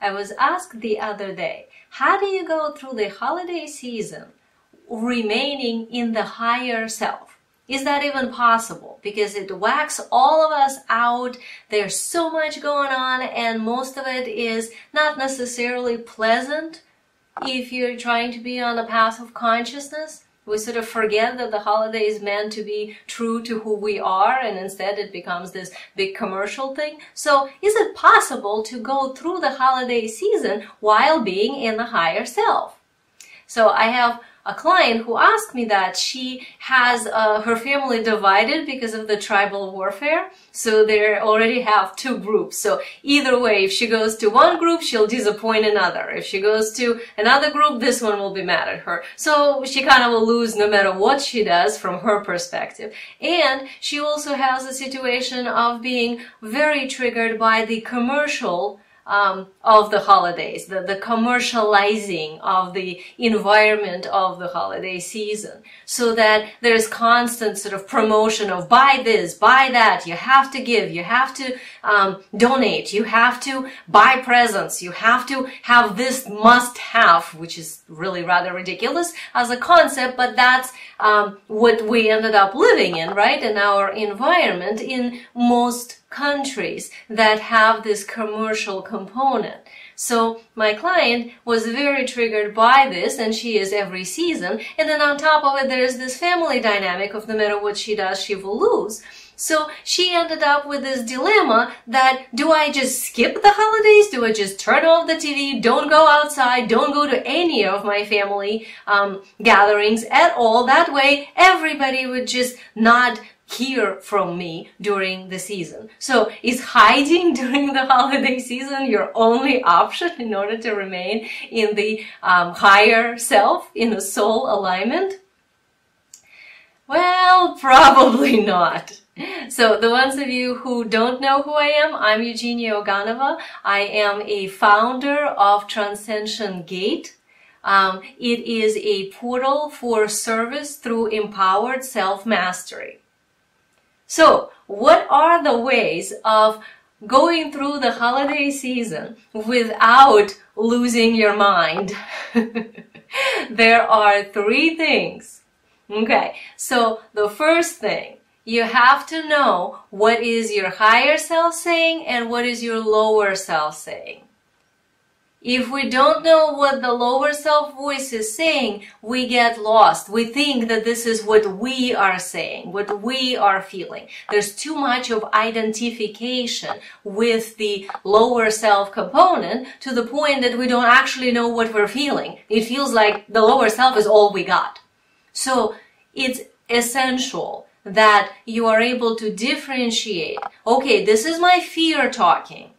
I was asked the other day, how do you go through the holiday season remaining in the higher self? Is that even possible? Because it whacks all of us out. There's so much going on, and most of it is not necessarily pleasant if you're trying to be on the path of consciousness. We sort of forget that the holiday is meant to be true to who we are, and instead it becomes this big commercial thing. So is it possible to go through the holiday season while being in the higher self? So I have a client who asked me that. She has her family divided because of the tribal warfare. So they already have two groups. So either way, if she goes to one group, she'll disappoint another. If she goes to another group, this one will be mad at her. So she kind of will lose no matter what she does from her perspective. And she also has a situation of being very triggered by the commercial of the holidays, the commercializing of the environment of the holiday season, so that there's constant sort of promotion of buy this, buy that, you have to give, you have to donate, you have to buy presents, you have to have this must have, which is really rather ridiculous as a concept, but that's what we ended up living in, right, in our environment in most countries that have this commercial component. So my client was very triggered by this, and she is every season. And then on top of it, there's this family dynamic of no matter what she does, she will lose. So she ended up with this dilemma that, do I just skip the holidays? Do I just turn off the TV, don't go outside, don't go to any of my family gatherings at all? That way, everybody would just not hear from me during the season. So is hiding during the holiday season your only option in order to remain in the higher self, in the soul alignment? Well, probably not. So the ones of you who don't know who I am, I'm Eugenia Oganova. I am a founder of Transcension Gate. It is a portal for service through empowered self-mastery. So, what are the ways of going through the holiday season without losing your mind? There are three things. Okay, so the first thing, you have to know what is your higher self saying and what is your lower self saying. If we don't know what the lower self voice is saying, we get lost. We think that this is what we are saying, what we are feeling. There's too much of identification with the lower self component to the point that we don't actually know what we're feeling. It feels like the lower self is all we got. So it's essential that you are able to differentiate. Okay, this is my fear talking.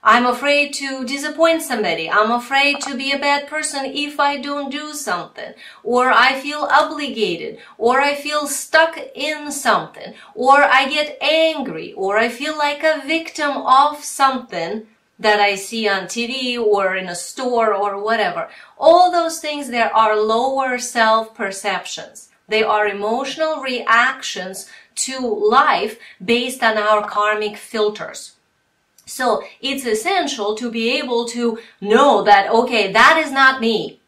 I'm afraid to disappoint somebody. I'm afraid to be a bad person if I don't do something. Or I feel obligated. Or I feel stuck in something. Or I get angry. Or I feel like a victim of something that I see on TV or in a store or whatever. All those things, there are lower self-perceptions. They are emotional reactions to life based on our karmic filters. So it's essential to be able to know that, okay, that is not me.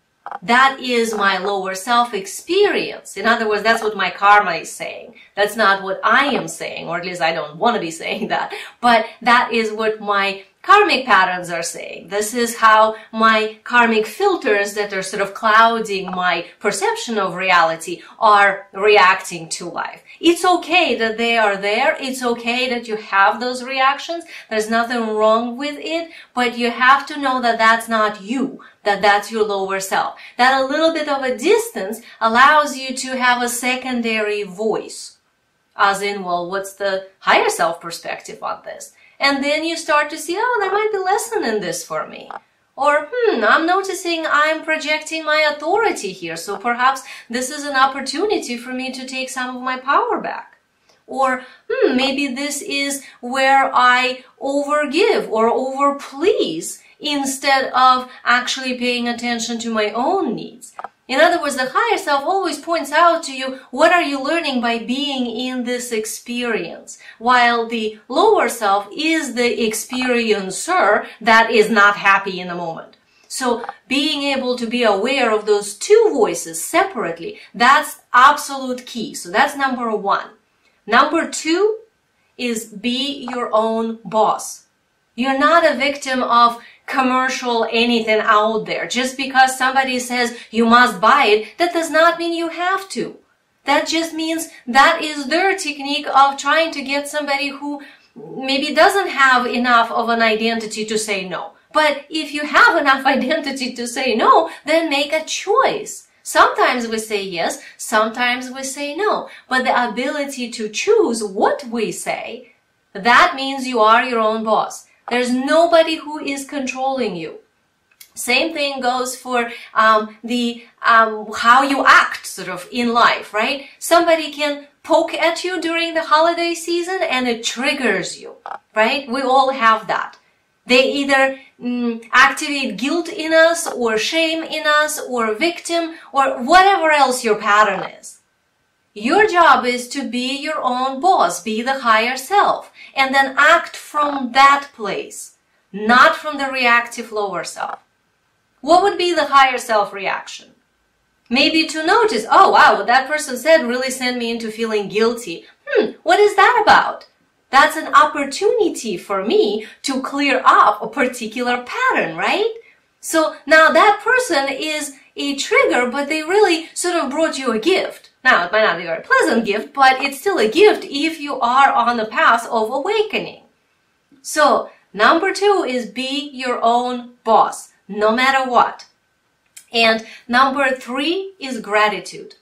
That is my lower self experience. In other words, that's what my karma is saying. That's not what I am saying, or at least I don't want to be saying that. But that is what my karmic patterns are saying. This is how my karmic filters that are sort of clouding my perception of reality are reacting to life. It's okay that they are there. It's okay that you have those reactions. There's nothing wrong with it, but you have to know that that's not you, that that's your lower self. That a little bit of a distance allows you to have a secondary voice. As in, well, what's the higher self perspective on this? And then you start to see, oh, there might be a lesson in this for me. Or, I'm noticing I'm projecting my authority here, so perhaps this is an opportunity for me to take some of my power back. Or, maybe this is where I overgive or overplease instead of actually paying attention to my own needs. In other words, the higher self always points out to you, what are you learning by being in this experience? While the lower self is the experiencer that is not happy in the moment. So being able to be aware of those two voices separately, that's absolute key. So that's number one. Number two is be your own boss. You're not a victim of commercial anything out there. Just because somebody says you must buy it, that does not mean you have to. That just means that is their technique of trying to get somebody who maybe doesn't have enough of an identity to say no. But if you have enough identity to say no, then make a choice. Sometimes we say yes, sometimes we say no. But the ability to choose what we say, that means you are your own boss. There's nobody who is controlling you. Same thing goes for how you act sort of in life, right? Somebody can poke at you during the holiday season and it triggers you, right? We all have that. They either activate guilt in us or shame in us or victim or whatever else your pattern is. Your job is to be your own boss, be the higher self, and then act from that place, not from the reactive lower self. What would be the higher self reaction? Maybe to notice, oh wow, what that person said really sent me into feeling guilty. What is that about? That's an opportunity for me to clear up a particular pattern, right? So now that person is a trigger, but they really sort of brought you a gift. Now, it might not be a very pleasant gift, but it's still a gift if you are on the path of awakening. So, number two is be your own boss, no matter what. And number three is gratitude.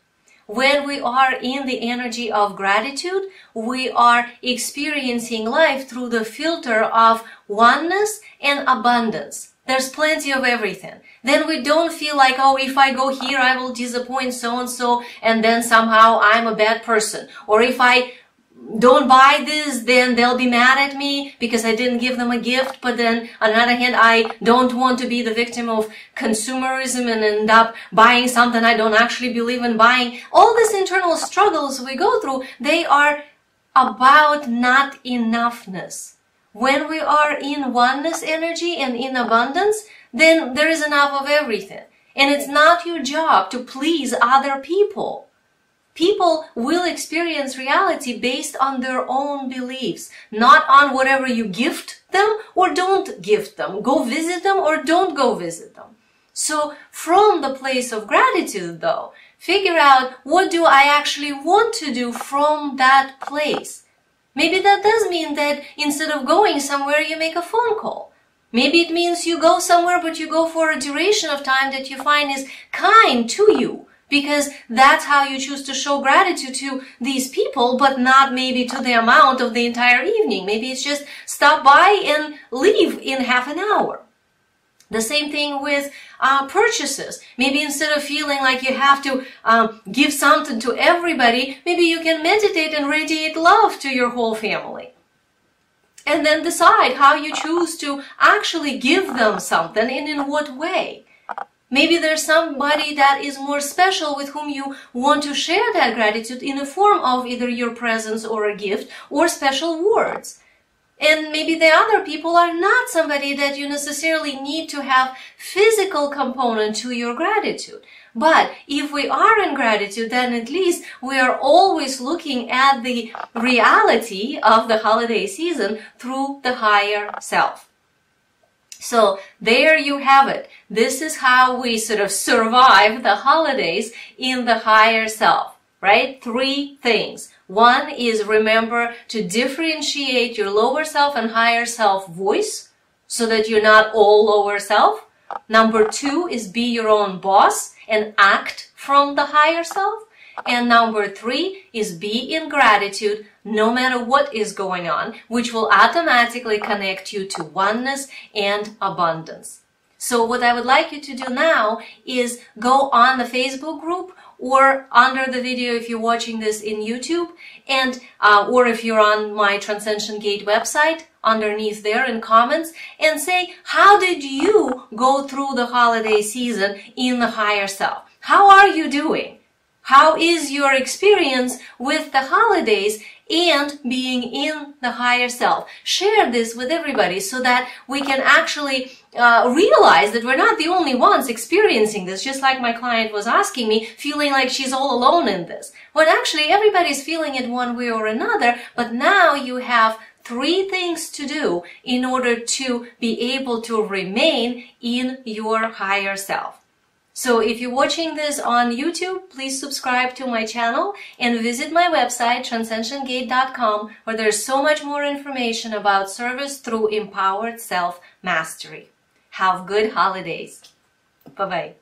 When we are in the energy of gratitude, we are experiencing life through the filter of oneness and abundance. There's plenty of everything. Then we don't feel like, oh, if I go here, I will disappoint so-and-so, and then somehow I'm a bad person. Or if I don't buy this, then they'll be mad at me because I didn't give them a gift. But then, on the other hand, I don't want to be the victim of consumerism and end up buying something I don't actually believe in buying. All these internal struggles we go through, they are about not enoughness. When we are in oneness energy and in abundance, then there is enough of everything. And it's not your job to please other people. People will experience reality based on their own beliefs, not on whatever you gift them or don't gift them. Go visit them or don't go visit them. So from the place of gratitude, though, figure out, what do I actually want to do from that place? Maybe that does mean that instead of going somewhere, you make a phone call. Maybe it means you go somewhere, but you go for a duration of time that you find is kind to you, because that's how you choose to show gratitude to these people, but not maybe to the amount of the entire evening. Maybe it's just stop by and leave in half an hour. The same thing with purchases. Maybe instead of feeling like you have to give something to everybody, maybe you can meditate and radiate love to your whole family. And then decide how you choose to actually give them something and in what way. Maybe there's somebody that is more special with whom you want to share that gratitude in the form of either your presence or a gift or special words. And maybe the other people are not somebody that you necessarily need to have physical component to your gratitude. But if we are in gratitude, then at least we are always looking at the reality of the holiday season through the higher self. So there you have it. This is how we sort of survive the holidays in the higher self, right? 3 things. 1 is remember to differentiate your lower self and higher self voice so that you're not all lower self. Number 2 is be your own boss and act from the higher self. And number 3 is be in gratitude no matter what is going on, which will automatically connect you to oneness and abundance. So what I would like you to do now is go on the Facebook group or under the video if you're watching this in YouTube, and or if you're on my Transcension Gate website, underneath there in comments, and say, how did you go through the holiday season in the higher self? How are you doing? How is your experience with the holidays and being in the higher self? Share this with everybody so that we can actually realize that we're not the only ones experiencing this, just like my client was asking me, feeling like she's all alone in this. When actually everybody's feeling it one way or another, but now you have 3 things to do in order to be able to remain in your higher self. So if you're watching this on YouTube, please subscribe to my channel and visit my website, transcentiongate.com, where there's so much more information about service through empowered self-mastery. Have good holidays. Bye-bye.